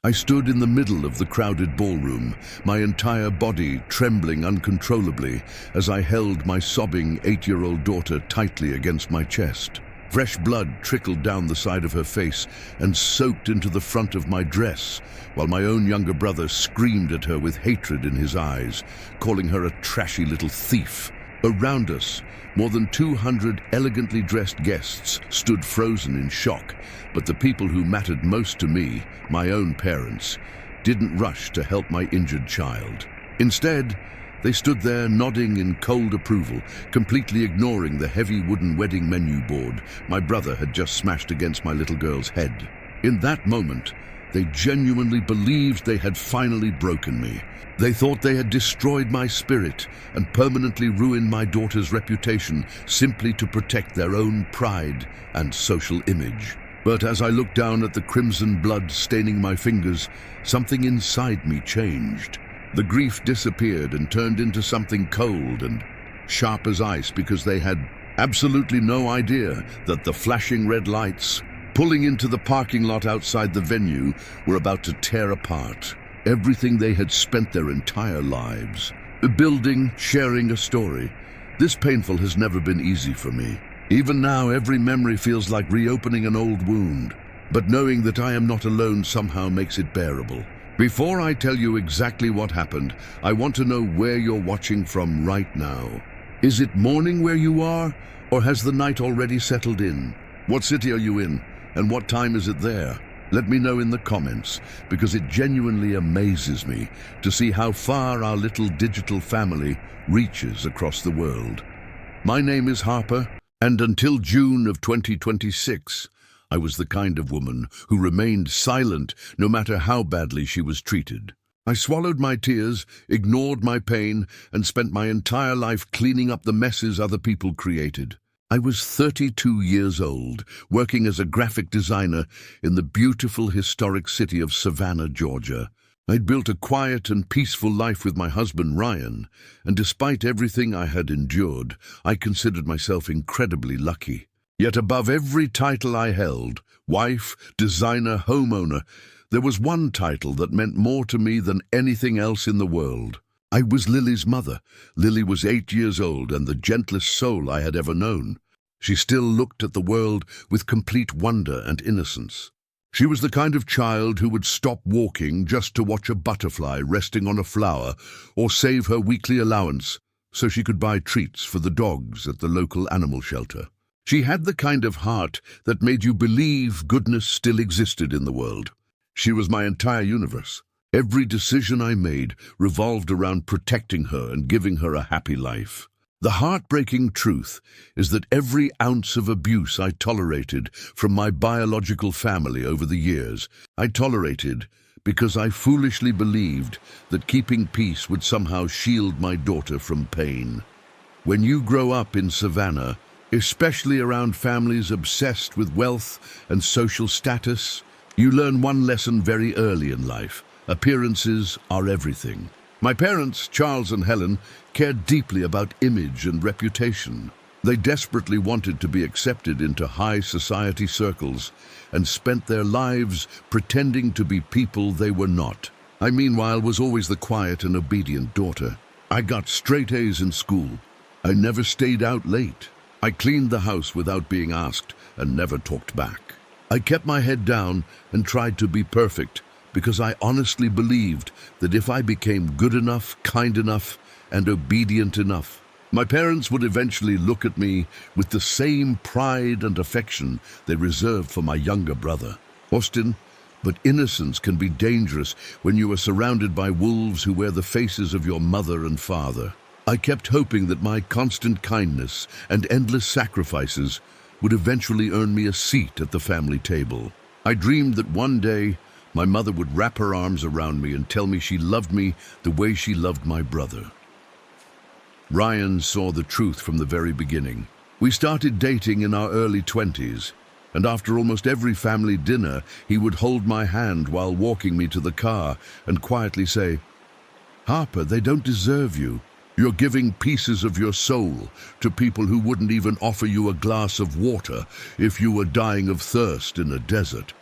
I stood in the middle of the crowded ballroom, my entire body trembling uncontrollably as I held my sobbing 8-year-old daughter tightly against my chest. Fresh blood trickled down the side of her face and soaked into the front of my dress, while my own younger brother screamed at her with hatred in his eyes, calling her a trashy little thief. Around us, more than 200 elegantly dressed guests stood frozen in shock, but the people who mattered most to me, my own parents, didn't rush to help my injured child. Instead, they stood there nodding in cold approval, completely ignoring the heavy wooden wedding menu board my brother had just smashed against my little girl's head. In that moment, they genuinely believed they had finally broken me. They thought they had destroyed my spirit and permanently ruined my daughter's reputation simply to protect their own pride and social image. But as I looked down at the crimson blood staining my fingers, something inside me changed. The grief disappeared and turned into something cold and sharp as ice, because they had absolutely no idea that the flashing red lights pulling into the parking lot outside the venue were about to tear apart everything they had spent their entire lives building, sharing a story. This painful has never been easy for me. Even now, every memory feels like reopening an old wound. But knowing that I am not alone somehow makes it bearable. Before I tell you exactly what happened, I want to know where you're watching from right now. Is it morning where you are, or has the night already settled in? What city are you in, and what time is it there? Let me know in the comments, because it genuinely amazes me to see how far our little digital family reaches across the world. My name is Harper, and until June of 2026, I was the kind of woman who remained silent no matter how badly she was treated. I swallowed my tears, ignored my pain, and spent my entire life cleaning up the messes other people created. I was 32 years old, working as a graphic designer in the beautiful historic city of Savannah, Georgia. I'd built a quiet and peaceful life with my husband, Ryan, and despite everything I had endured, I considered myself incredibly lucky. Yet above every title I held, wife, designer, homeowner, there was one title that meant more to me than anything else in the world. I was Lily's mother. Lily was 8 years old and the gentlest soul I had ever known. She still looked at the world with complete wonder and innocence. She was the kind of child who would stop walking just to watch a butterfly resting on a flower or save her weekly allowance so she could buy treats for the dogs at the local animal shelter. She had the kind of heart that made you believe goodness still existed in the world. She was my entire universe. Every decision I made revolved around protecting her and giving her a happy life. The heartbreaking truth is that every ounce of abuse I tolerated from my biological family over the years, I tolerated because I foolishly believed that keeping peace would somehow shield my daughter from pain. When you grow up in Savannah, especially around families obsessed with wealth and social status, you learn one lesson very early in life. Appearances are everything. My parents, Charles and Helen, cared deeply about image and reputation. They desperately wanted to be accepted into high society circles and spent their lives pretending to be people they were not. I, meanwhile, was always the quiet and obedient daughter. I got straight A's in school. I never stayed out late. I cleaned the house without being asked and never talked back. I kept my head down and tried to be perfect, because I honestly believed that if I became good enough, kind enough, and obedient enough, my parents would eventually look at me with the same pride and affection they reserved for my younger brother. Austin, but innocence can be dangerous when you are surrounded by wolves who wear the faces of your mother and father. I kept hoping that my constant kindness and endless sacrifices would eventually earn me a seat at the family table. I dreamed that one day my mother would wrap her arms around me and tell me she loved me the way she loved my brother. Ryan saw the truth from the very beginning. We started dating in our early 20s, and after almost every family dinner, he would hold my hand while walking me to the car and quietly say, "Harper, they don't deserve you. You're giving pieces of your soul to people who wouldn't even offer you a glass of water if you were dying of thirst in a desert."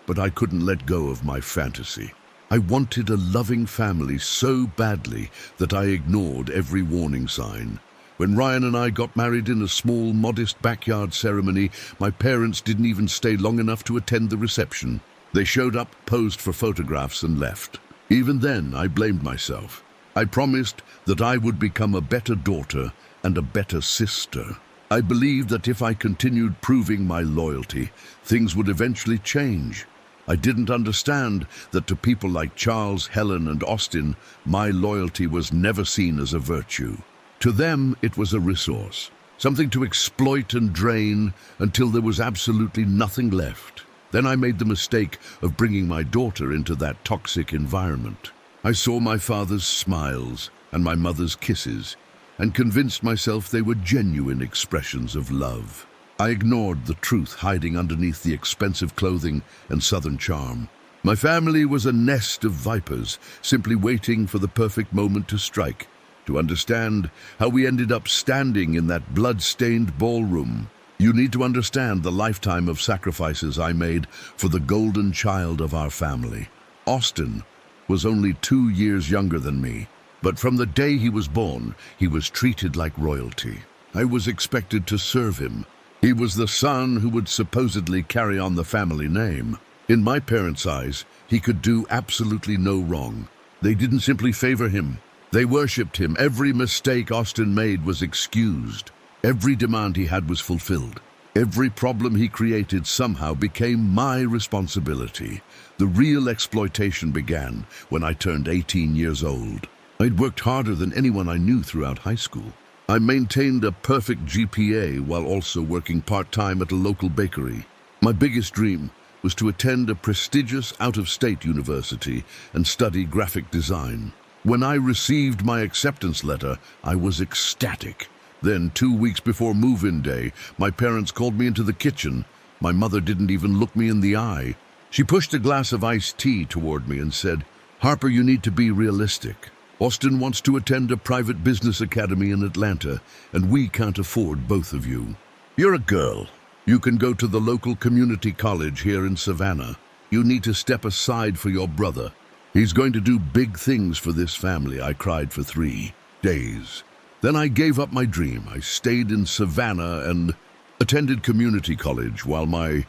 but I couldn't let go of my fantasy. I wanted a loving family so badly that I ignored every warning sign. When Ryan and I got married in a small, modest backyard ceremony, my parents didn't even stay long enough to attend the reception. They showed up, posed for photographs, and left. Even then, I blamed myself. I promised that I would become a better daughter and a better sister. I believed that if I continued proving my loyalty, things would eventually change. I didn't understand that to people like Charles, Helen, and Austin, my loyalty was never seen as a virtue. To them, it was a resource, something to exploit and drain until there was absolutely nothing left. Then I made the mistake of bringing my daughter into that toxic environment. I saw my father's smiles and my mother's kisses and convinced myself they were genuine expressions of love. I ignored the truth hiding underneath the expensive clothing and southern charm. My family was a nest of vipers, simply waiting for the perfect moment to strike, to understand how we ended up standing in that blood-stained ballroom. You need to understand the lifetime of sacrifices I made for the golden child of our family. Austin was only 2 years younger than me, but from the day he was born, he was treated like royalty. I was expected to serve him. He was the son who would supposedly carry on the family name. In my parents' eyes, he could do absolutely no wrong. They didn't simply favor him. They worshipped him. Every mistake Austin made was excused. Every demand he had was fulfilled. Every problem he created somehow became my responsibility. The real exploitation began when I turned 18 years old. I'd worked harder than anyone I knew throughout high school. I maintained a perfect GPA while also working part-time at a local bakery. My biggest dream was to attend a prestigious out-of-state university and study graphic design. When I received my acceptance letter, I was ecstatic. Then, 2 weeks before move-in day, my parents called me into the kitchen. My mother didn't even look me in the eye. She pushed a glass of iced tea toward me and said, "Harper, you need to be realistic. Austin wants to attend a private business academy in Atlanta, and we can't afford both of you. You're a girl. You can go to the local community college here in Savannah. You need to step aside for your brother. He's going to do big things for this family," I cried for 3 days. Then I gave up my dream. I stayed in Savannah and attended community college while my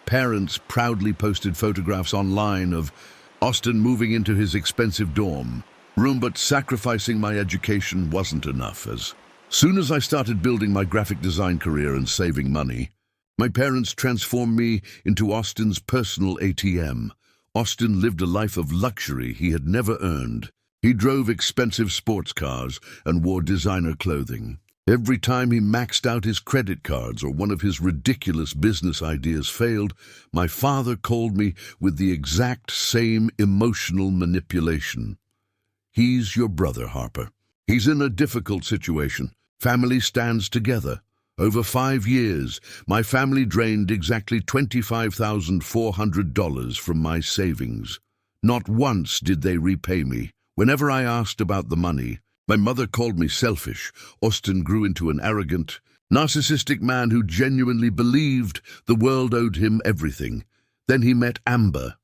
parents proudly posted photographs online of Austin moving into his expensive dorm room, but sacrificing my education wasn't enough. As soon as I started building my graphic design career and saving money, my parents transformed me into Austin's personal ATM. Austin lived a life of luxury he had never earned. He drove expensive sports cars and wore designer clothing. Every time he maxed out his credit cards or one of his ridiculous business ideas failed, my father called me with the exact same emotional manipulation. "He's your brother, Harper. He's in a difficult situation. Family stands together." Over 5 years, my family drained exactly $25,400 from my savings. Not once did they repay me. Whenever I asked about the money, my mother called me selfish. Austin grew into an arrogant, narcissistic man who genuinely believed the world owed him everything. Then he met Amber.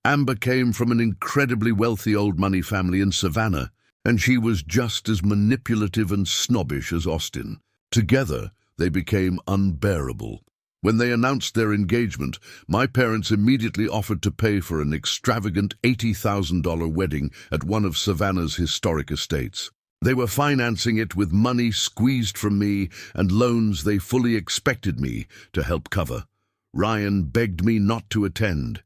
Amber came from an incredibly wealthy old money family in Savannah, and she was just as manipulative and snobbish as Austin. Together, they became unbearable. When they announced their engagement, my parents immediately offered to pay for an extravagant $80,000 wedding at one of Savannah's historic estates. They were financing it with money squeezed from me and loans they fully expected me to help cover. Ryan begged me not to attend.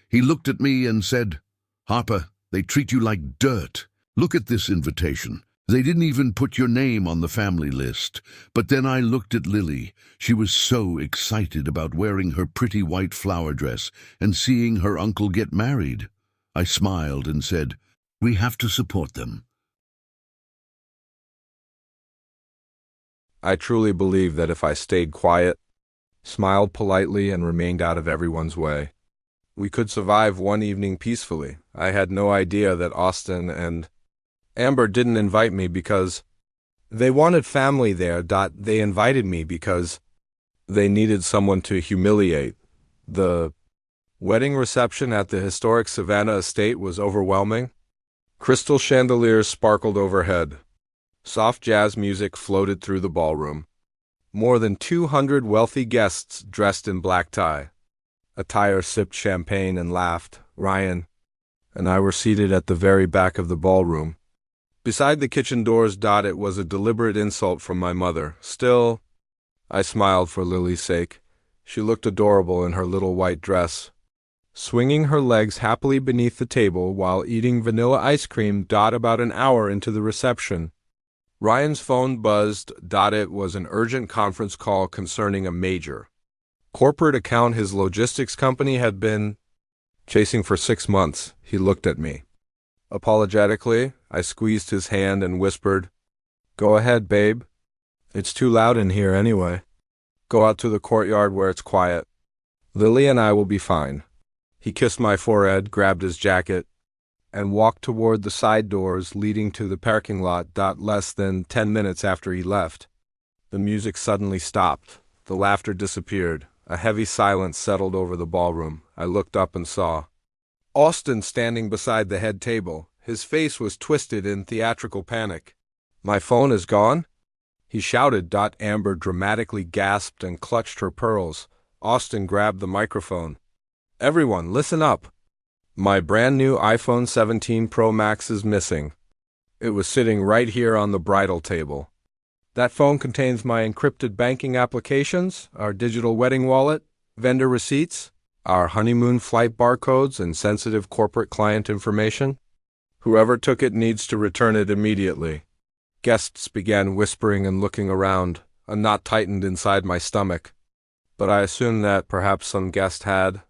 He looked at me and said, "Harper, they treat you like dirt. Look at this invitation. They didn't even put your name on the family list." But then I looked at Lily. She was so excited about wearing her pretty white flower dress and seeing her uncle get married. I smiled and said, "We have to support them." I truly believe that if I stayed quiet, smiled politely, and remained out of everyone's way, we could survive one evening peacefully. I had no idea that Austin and Amber didn't invite me because they wanted family there. They invited me because they needed someone to humiliate. The Wedding reception at the historic Savannah estate was overwhelming. Crystal chandeliers sparkled overhead. Soft jazz music floated through the ballroom. More than 200 wealthy guests dressed in black tie. Attire sipped champagne and laughed. Ryan and I were seated at the very back of the ballroom. Beside the kitchen doors. It was a deliberate insult from my mother. Still, I smiled for Lily's sake. She looked adorable in her little white dress, swinging her legs happily beneath the table while eating vanilla ice cream. About an hour into the reception, Ryan's phone buzzed. It was an urgent conference call concerning a major corporate account his logistics company had been chasing for 6 months. He looked at me. Apologetically, I squeezed his hand and whispered, "Go ahead, babe. It's too loud in here anyway. Go out to the courtyard where it's quiet. Lily and I will be fine." He kissed my forehead, grabbed his jacket, and walked toward the side doors leading to the parking lot. Less than 10 minutes after he left, the music suddenly stopped. The laughter disappeared. A heavy silence settled over the ballroom. I looked up and saw Austin standing beside the head table. His face was twisted in theatrical panic. "My phone is gone?" he shouted. Amber dramatically gasped and clutched her pearls. Austin grabbed the microphone. "Everyone, listen up. My brand new iPhone 17 Pro Max is missing. It was sitting right here on the bridal table. That phone contains my encrypted banking applications, our digital wedding wallet, vendor receipts, our honeymoon flight barcodes, and sensitive corporate client information. Whoever took it needs to return it immediately." Guests began whispering and looking around. A knot tightened inside my stomach, but I assumed that perhaps some guest had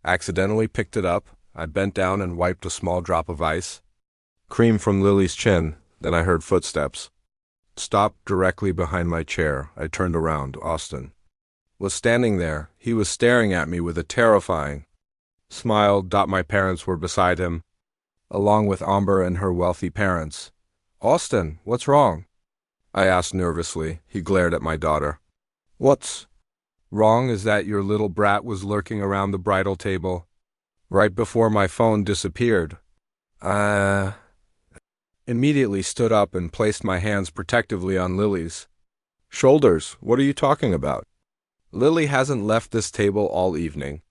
accidentally picked it up. I bent down and wiped a small drop of ice cream from Lily's chin. Then I heard footsteps. Stopped directly behind my chair. I turned around. Austin was standing there. He was staring at me with a terrifying smile. My parents were beside him, along with Amber and her wealthy parents. "Austin, what's wrong?" I asked nervously. He glared at my daughter. "What's wrong is that your little brat was lurking around the bridal table right before my phone disappeared." Immediately stood up and placed my hands protectively on Lily's shoulders. "What are you talking about? Lily hasn't left this table all evening."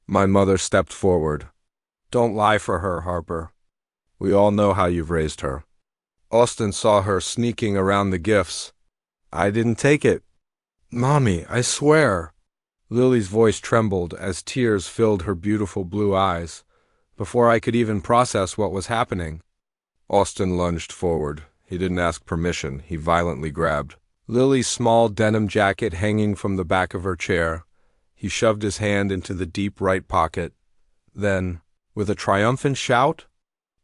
My mother stepped forward. "Don't lie for her, Harper. We all know how you've raised her. Austin saw her sneaking around the gifts. I didn't take it. Mommy, I swear." Lily's voice trembled as tears filled her beautiful blue eyes. Before I could even process what was happening, Austin lunged forward. He didn't ask permission. He violently grabbed Lily's small denim jacket hanging from the back of her chair. He shoved his hand into the deep right pocket. Then, with a triumphant shout,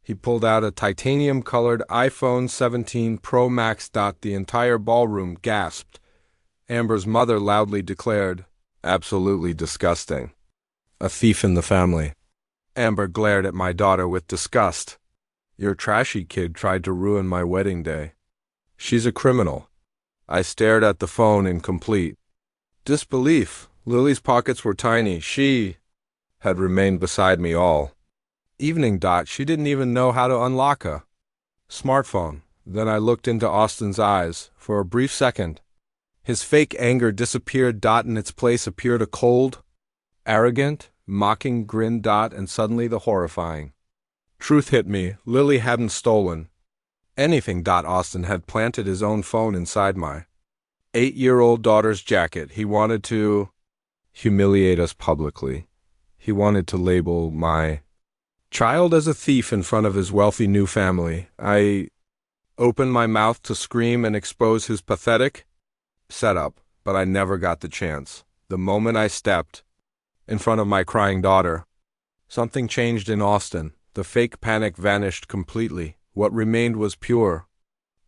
he pulled out a titanium-colored iPhone 17 Pro Max. The entire ballroom gasped. Amber's mother loudly declared, "Absolutely disgusting. A thief in the family." Amber glared at my daughter with disgust. "Your trashy kid tried to ruin my wedding day. She's a criminal." I stared at the phone in complete disbelief. Lily's pockets were tiny. She had remained beside me all evening. She didn't even know how to unlock a smartphone. Then I looked into Austin's eyes. For a brief second, his fake anger disappeared. In its place appeared a cold, arrogant, mocking grin. And suddenly the horrifying truth hit me. Lily hadn't stolen anything. Austin had planted his own phone inside my 8-year-old daughter's jacket. He wanted to humiliate us publicly. He wanted to label my child as a thief in front of his wealthy new family. I opened my mouth to scream and expose his pathetic setup, but I never got the chance. The moment I stepped in front of my crying daughter, something changed in Austin. The fake panic vanished completely. What remained was pure,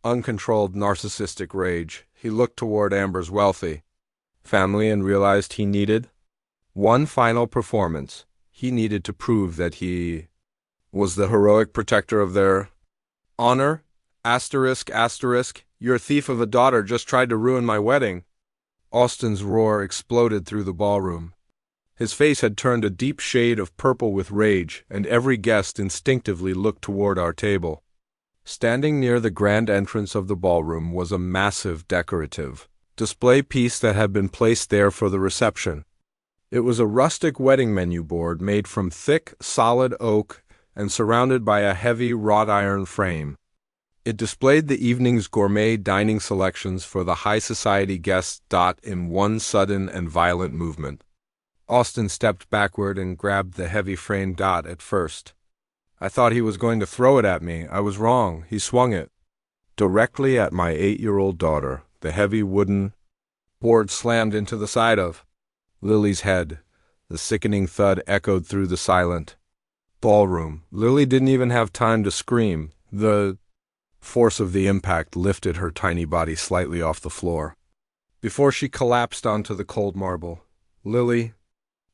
uncontrolled narcissistic rage. He looked toward Amber's wealthy family and realized he needed one final performance. He needed to prove that he was the heroic protector of their honor. ***, your thief of a daughter just tried to ruin my wedding." Austin's roar exploded through the ballroom. His face had turned a deep shade of purple with rage, and every guest instinctively looked toward our table. Standing near the grand entrance of the ballroom was a massive decorative display piece that had been placed there for the reception. It was a rustic wedding menu board made from thick, solid oak and surrounded by a heavy wrought iron frame. It displayed the evening's gourmet dining selections for the high society guests. In one sudden and violent movement, Austin stepped backward and grabbed the heavy frame. At first, I thought he was going to throw it at me. I was wrong. He swung it directly at my 8-year-old daughter. The heavy wooden board slammed into the side of Lily's head. The sickening thud echoed through the silent ballroom. Lily didn't even have time to scream. The force of the impact lifted her tiny body slightly off the floor before she collapsed onto the cold marble. Lily,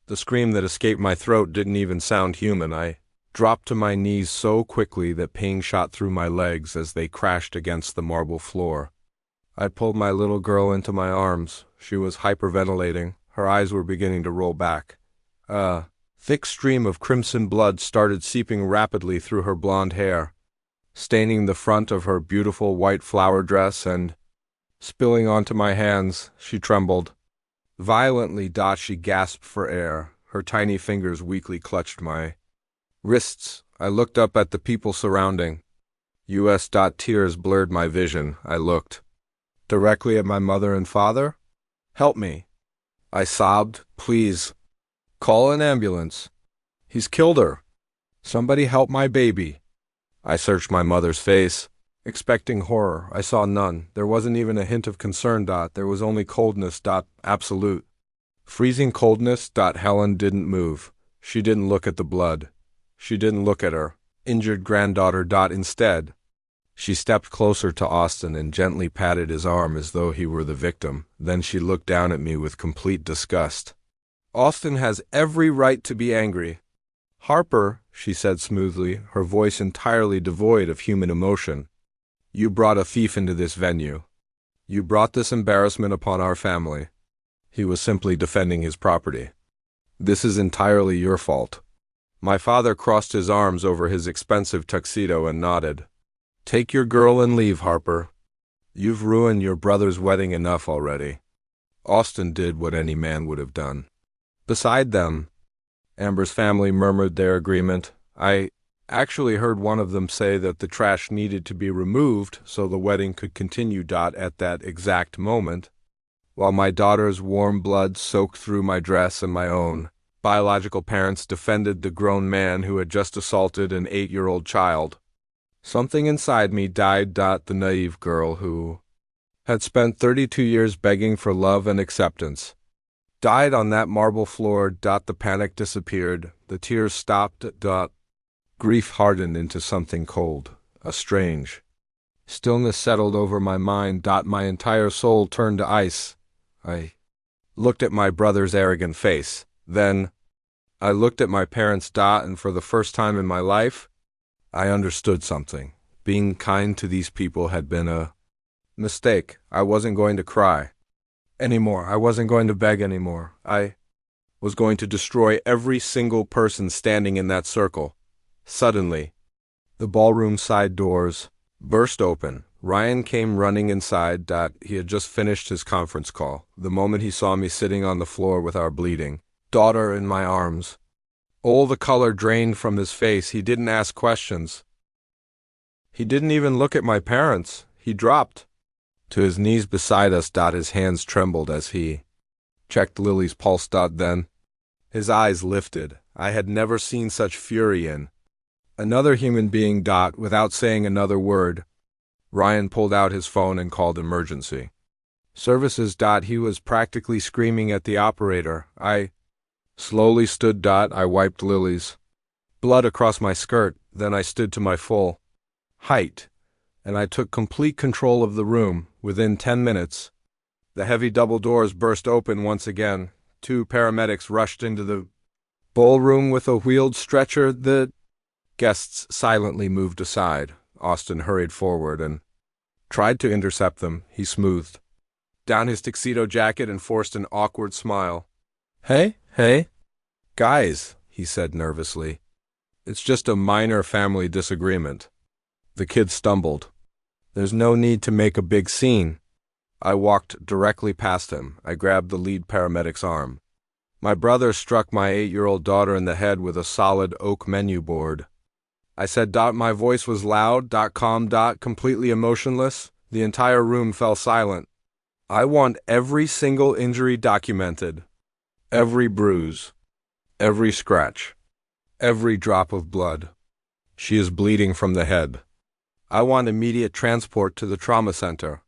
the scream that escaped my throat didn't even sound human. I dropped to my knees so quickly that pain shot through my legs as they crashed against the marble floor. I pulled my little girl into my arms. She was hyperventilating. Her eyes were beginning to roll back. A thick stream of crimson blood started seeping rapidly through her blonde hair, staining the front of her beautiful white flower dress and spilling onto my hands. She trembled violently. She gasped for air. Her tiny fingers weakly clutched my wrists. I looked up at the people surrounding. US. Tears blurred my vision. I looked directly at my mother and father. Help me, I sobbed. Please, call an ambulance. He's killed her. Somebody help my baby. I searched my mother's face, expecting horror. I saw none. There wasn't even a hint of concern. There was only coldness. Absolute, freezing coldness. Helen didn't move. She didn't look at the blood. She didn't look at her injured granddaughter. Instead, she stepped closer to Austin and gently patted his arm as though he were the victim. Then she looked down at me with complete disgust. Austin has every right to be angry. Harper, she said smoothly, her voice entirely devoid of human emotion. You brought a thief into this venue. You brought this embarrassment upon our family. He was simply defending his property. This is entirely your fault. My father crossed his arms over his expensive tuxedo and nodded. Take your girl and leave, Harper. You've ruined your brother's wedding enough already. Austin did what any man would have done. Beside them, Amber's family murmured their agreement. I actually heard one of them say that the trash needed to be removed so the wedding could continue. At that exact moment, while my daughter's warm blood soaked through my dress and my own biological parents defended the grown man who had just assaulted an 8-year-old child, something inside me died. The naive girl who had spent 32 years begging for love and acceptance died on that marble floor. The panic disappeared. The tears stopped. Grief hardened into something cold. A strange stillness settled over my mind. My entire soul turned to ice. I looked at my brother's arrogant face. Then I looked at my parents. And for the first time in my life, I understood something. Being kind to these people had been a mistake. I wasn't going to cry anymore. I wasn't going to beg anymore. I was going to destroy every single person standing in that circle. Suddenly, the ballroom side doors burst open. Ryan came running inside. He had just finished his conference call. The moment he saw me sitting on the floor with our bleeding daughter in my arms, all the color drained from his face. He didn't ask questions. He didn't even look at my parents. He dropped to his knees beside us. His hands trembled as he checked Lily's pulse. Then his eyes lifted. I had never seen such fury in another human being. Without saying another word, Ryan pulled out his phone and called emergency services. He was practically screaming at the operator. I slowly stood. I wiped Lily's blood across my skirt. Then I stood to my full height, and I took complete control of the room. Within 10 minutes, the heavy double doors burst open once again. 2 paramedics rushed into the ballroom with a wheeled stretcher. The guests silently moved aside. Austin hurried forward and tried to intercept them. He smoothed down his tuxedo jacket and forced an awkward smile. Hey, Guys, he said nervously, it's just a minor family disagreement. The kid stumbled. There's no need to make a big scene. I walked directly past him. I grabbed the lead paramedic's arm. My brother struck my 8-year-old daughter in the head with a solid oak menu board. I said, my voice was loud, calm, completely emotionless. The entire room fell silent. I want every single injury documented. Every bruise. Every scratch. Every drop of blood. She is bleeding from the head. I want immediate transport to the trauma center.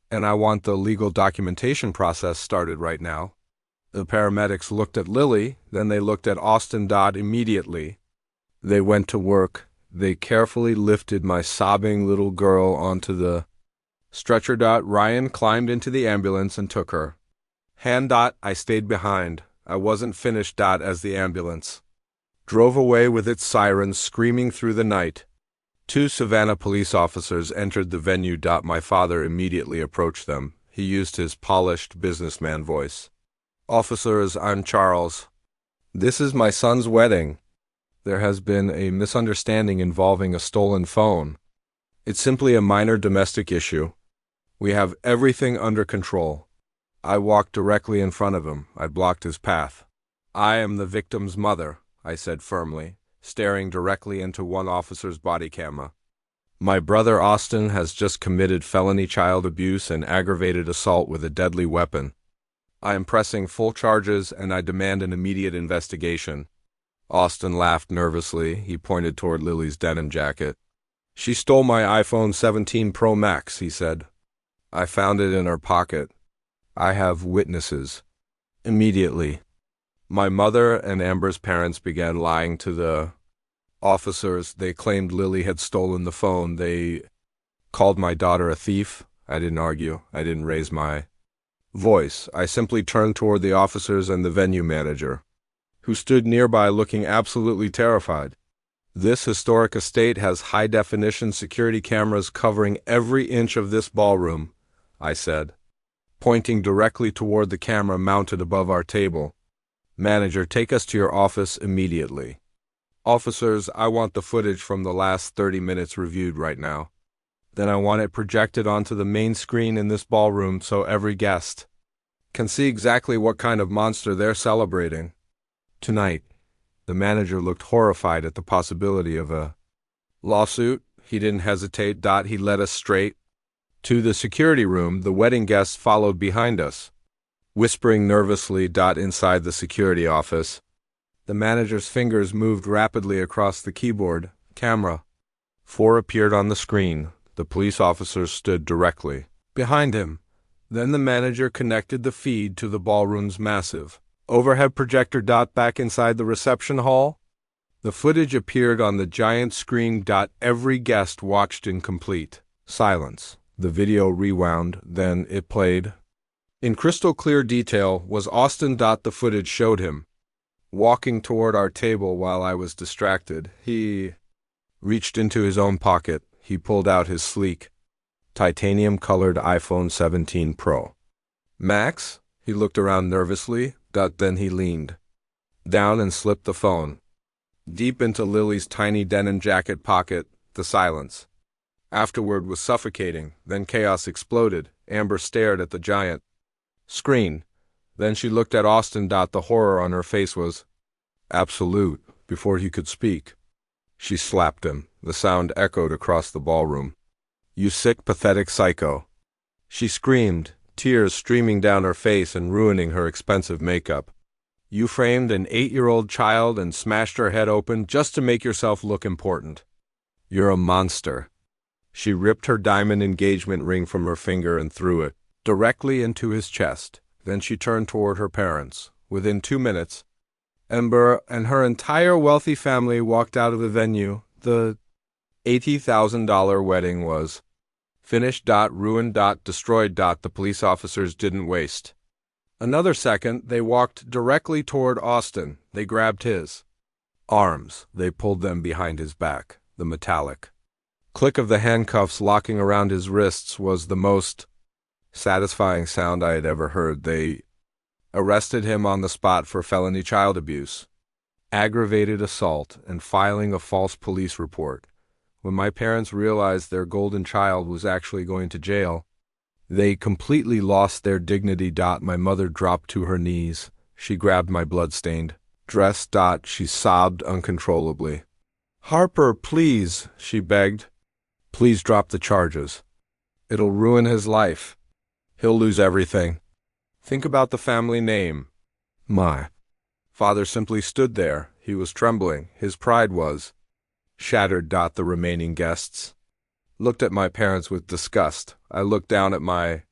And I want the legal documentation process started right now. The paramedics looked at Lily, then they looked at Austin immediately. They went to work. They carefully lifted my sobbing little girl onto the stretcher. Ryan climbed into the ambulance and took her. I stayed behind. I wasn't finished. As the ambulance drove away with its sirens screaming through the night. 2 Savannah police officers entered the venue. My father immediately approached them. He used his polished businessman voice. Officers, I'm Charles. This is my son's wedding. There has been a misunderstanding involving a stolen phone. It's simply a minor domestic issue. We have everything under control. I walked directly in front of him. I blocked his path. I am the victim's mother, I said firmly, staring directly into one officer's body camera. My brother Austin has just committed felony child abuse and aggravated assault with a deadly weapon. I am pressing full charges and I demand an immediate investigation. Austin laughed nervously. He pointed toward Lily's denim jacket. She stole my iPhone 17 Pro Max, he said. I found it in her pocket. I have witnesses. Immediately. My mother and Amber's parents began lying to the officers. They claimed Lily had stolen the phone. They called my daughter a thief. I didn't argue. I didn't raise my voice. I simply turned toward the officers and the venue manager, who stood nearby looking absolutely terrified. This historic estate has high-definition security cameras covering every inch of this ballroom, I said, pointing directly toward the camera mounted above our table. Manager, take us to your office immediately. Officers, I want the footage from the last 30 minutes reviewed right now. Then I want it projected onto the main screen in this ballroom so every guest can see exactly what kind of monster they're celebrating. Tonight, the manager looked horrified at the possibility of a lawsuit. He didn't hesitate. He led us straight to the security room. The wedding guests followed behind us, whispering nervously. Inside the security office, the manager's fingers moved rapidly across the keyboard. Camera 4 appeared on the screen. The police officers stood directly behind him. Then the manager connected the feed to the ballroom's massive overhead projector. Back inside the reception hall, the footage appeared on the giant screen. Every guest watched in complete silence. The video rewound, then it played. In crystal clear detail was Austin. The footage showed him walking toward our table while I was distracted. He reached into his own pocket. He pulled out his sleek, titanium-colored iPhone 17 Pro Max. He looked around nervously. Then he leaned down and slipped the phone deep into Lily's tiny denim jacket pocket. The silence afterward was suffocating. Then chaos exploded. Amber stared at the giant screen. Then she looked at Austin. The horror on her face was absolute. Before he could speak, she slapped him. The sound echoed across the ballroom. You sick, pathetic psycho, she screamed, tears streaming down her face and ruining her expensive makeup. You framed an 8-year-old child and smashed her head open just to make yourself look important. You're a monster. She ripped her diamond engagement ring from her finger and threw it directly into his chest. Then she turned toward her parents. Within 2 minutes, Amber and her entire wealthy family walked out of the venue. The $80,000 wedding was finished. Ruined. Destroyed. The police officers didn't waste another second. They walked directly toward Austin. They grabbed his arms. They pulled them behind his back. The metallic click of the handcuffs locking around his wrists was the most satisfying sound I had ever heard. They arrested him on the spot for felony child abuse. aggravated assault, and filing a false police report. When my parents realized their golden child was actually going to jail, they completely lost their dignity. My mother dropped to her knees. She grabbed my blood-stained dress. She sobbed uncontrollably. "Harper, please," she begged. "Please drop the charges. It'll ruin his life. He'll lose everything. Think about the family name." My father simply stood there. He was trembling. His pride was shattered. The remaining guests looked at my parents with disgust. I looked down at my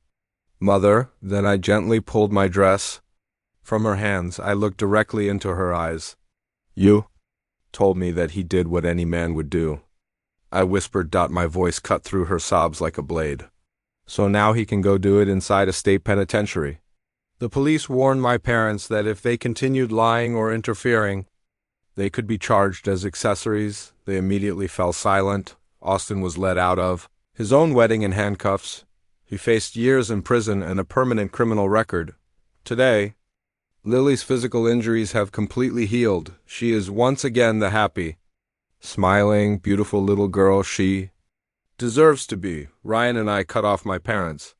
mother, then I gently pulled my dress from her hands. I looked directly into her eyes. "You told me that he did what any man would do," I whispered. My voice cut through her sobs like a blade. "So now he can go do it inside a state penitentiary." The police warned my parents that if they continued lying or interfering, they could be charged as accessories. They immediately fell silent. Austin was led out of his own wedding in handcuffs. He faced years in prison and a permanent criminal record. Today, Lily's physical injuries have completely healed. She is once again the happy, smiling, beautiful little girl she deserves to be. Ryan and I cut off my parents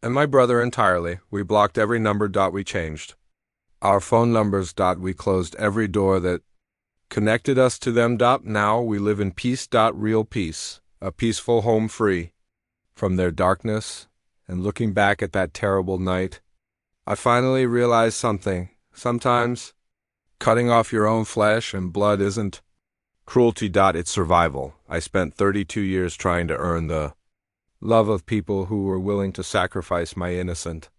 and my brother entirely. We blocked every number. We changed our phone numbers. We closed every door that connected us to them. Now we live in peace. Real peace. A peaceful home free from their darkness. And looking back at that terrible night, I finally realized something. Sometimes cutting off your own flesh and blood isn't cruelty. It's survival. I spent 32 years trying to earn the love of people who were willing to sacrifice my innocent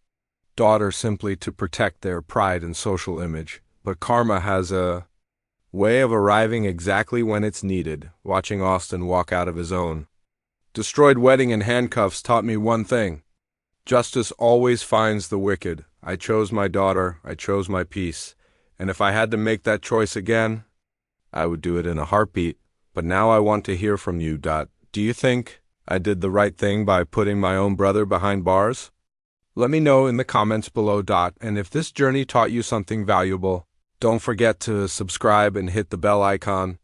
daughter simply to protect their pride and social image. But karma has a way of arriving exactly when it's needed. Watching Austin walk out of his own destroyed wedding in handcuffs taught me one thing: justice always finds the wicked. I chose my daughter, I chose my peace, and if I had to make that choice again, I would do it in a heartbeat. But now I want to hear from you. Do you think I did the right thing by putting my own brother behind bars? Let me know in the comments below. And if this journey taught you something valuable, don't forget to subscribe and hit the bell icon.